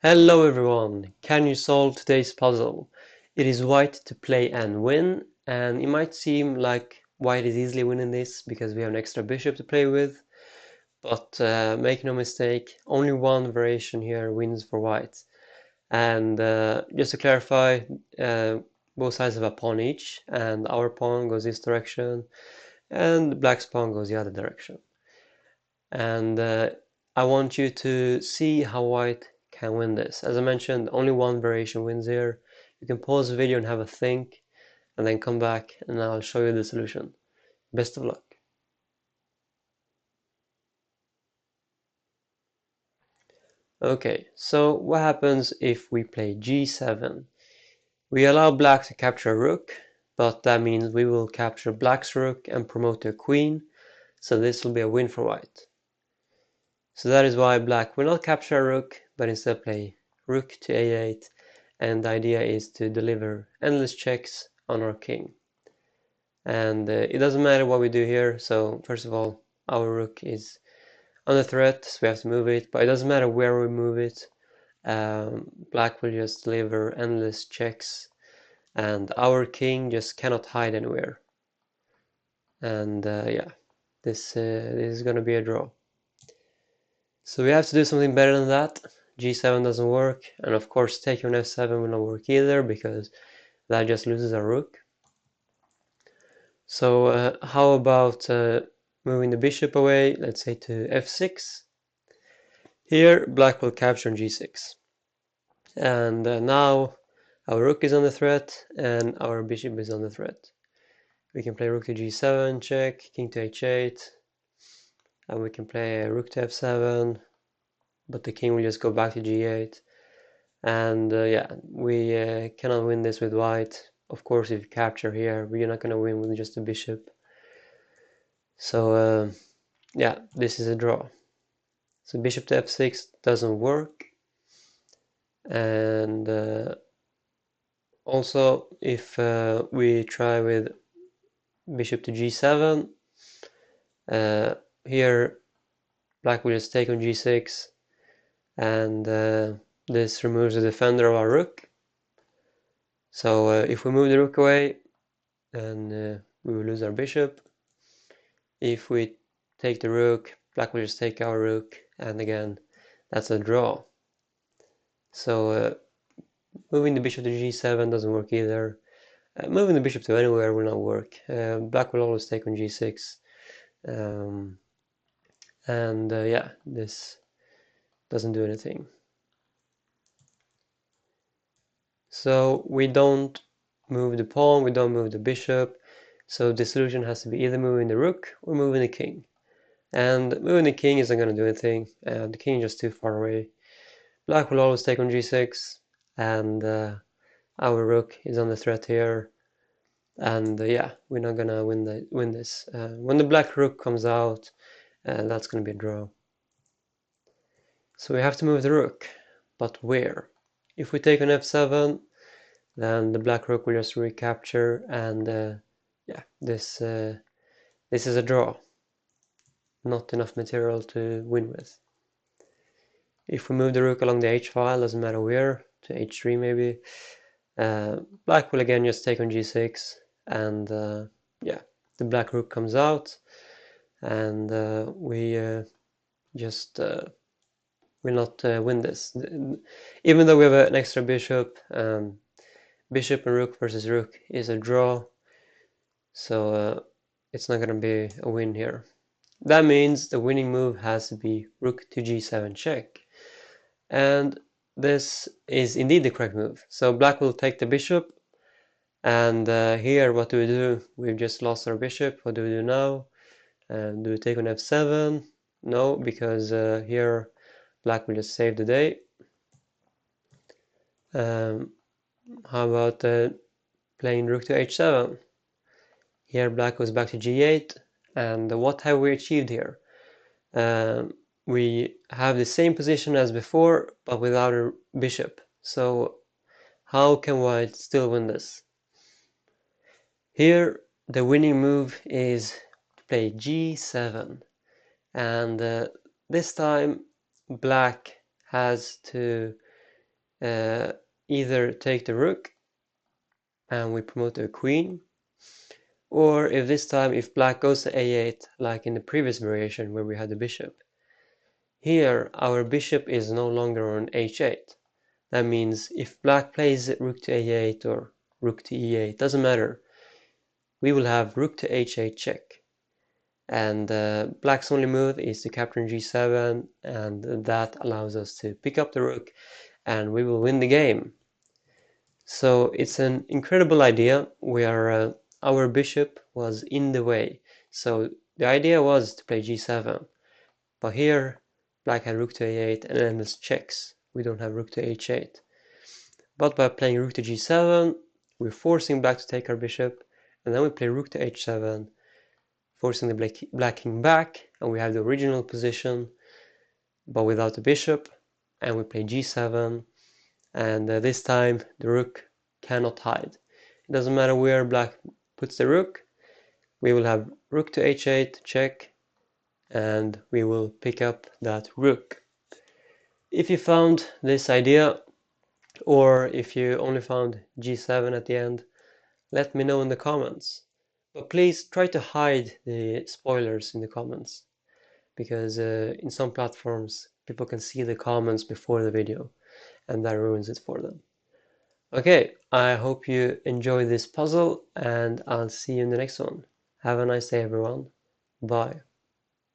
Hello everyone! Can you solve today's puzzle? It is white to play and win, and it might seem like white is easily winning this because we have an extra bishop to play with, but make no mistake, only one variation here wins for white. And just to clarify, both sides have a pawn each, and our pawn goes this direction, and black's pawn goes the other direction. And I want you to see how white can win this. As I mentioned, only one variation wins here. You can pause the video and have a think, and then come back and I'll show you the solution. Best of luck. Okay, so what happens if we play g7? We allow black to capture a rook, but that means we will capture black's rook and promote to a queen, so this will be a win for white. So that is why black will not capture a rook, but instead play rook to a8, and the idea is to deliver endless checks on our king. And it doesn't matter what we do here, so first of all, our rook is under threat, so we have to move it, but it doesn't matter where we move it. Black will just deliver endless checks, and our king just cannot hide anywhere. And yeah, this is going to be a draw. So we have to do something better than that. G7 doesn't work, and of course taking on F7 will not work either because that just loses our rook. So how about moving the bishop away, let's say to F6. Here black will capture on G6. And now our rook is under threat and our bishop is under threat. We can play rook to G7, check, king to H8, and we can play rook to F7, but the king will just go back to G8. And yeah, we cannot win this with white. Of course, if you capture here, we're not going to win with just a bishop. So yeah, this is a draw. So bishop to f6 doesn't work. And also, if we try with bishop to g7, here black will just take on g6, and this removes the defender of our rook. So if we move the rook away, then we will lose our bishop. If we take the rook, black will just take our rook, and again, that's a draw. So moving the bishop to g7 doesn't work either. Moving the bishop to anywhere will not work. Black will always take on g6. And yeah, this doesn't do anything. So we don't move the pawn, we don't move the bishop. So the solution has to be either moving the rook or moving the king. And moving the king isn't going to do anything. The king is just too far away. Black will always take on g6, and our rook is under threat here. And yeah, we're not gonna win this. When the black rook comes out, that's gonna be a draw. So we have to move the rook, but where? If we take on f7, then the black rook will just recapture, and yeah, this is a draw. Not enough material to win with. If we move the rook along the h file, doesn't matter where, to h3 maybe, black will again just take on g6, and yeah, the black rook comes out, and we just will not win this. Even though we have an extra bishop, bishop and rook versus rook is a draw, so it's not going to be a win here. That means the winning move has to be rook to g7 check, and this is indeed the correct move. So black will take the bishop, and here what do? We've just lost our bishop. What do we do now? Do we take on f7? No, because here black will just save the day. How about playing rook to h7? Here black goes back to g8, and what have we achieved here? We have the same position as before, but without a bishop. So how can white still win this? Here the winning move is to play g7, and this time black has to either take the rook and we promote the queen, or if this time if black goes to a8 like in the previous variation where we had the bishop, here our bishop is no longer on h8. That means if black plays rook to a8 or rook to e8, doesn't matter, we will have rook to h8 check. And black's only move is to capture g7, and that allows us to pick up the rook and we will win the game. So it's an incredible idea where our bishop was in the way. So the idea was to play g7, but here black had rook to a8 and endless checks. We don't have rook to h8. But by playing rook to g7, we're forcing black to take our bishop, and then we play rook to h7, forcing the black king back, and we have the original position, but without the bishop, and we play g7, and this time the rook cannot hide. It doesn't matter where black puts the rook, we will have rook to h8 check, and we will pick up that rook. If you found this idea, or if you only found g7 at the end, let me know in the comments. But please try to hide the spoilers in the comments, because in some platforms people can see the comments before the video, and that ruins it for them. Okay, I hope you enjoy this puzzle, and I'll see you in the next one. Have a nice day, everyone. Bye.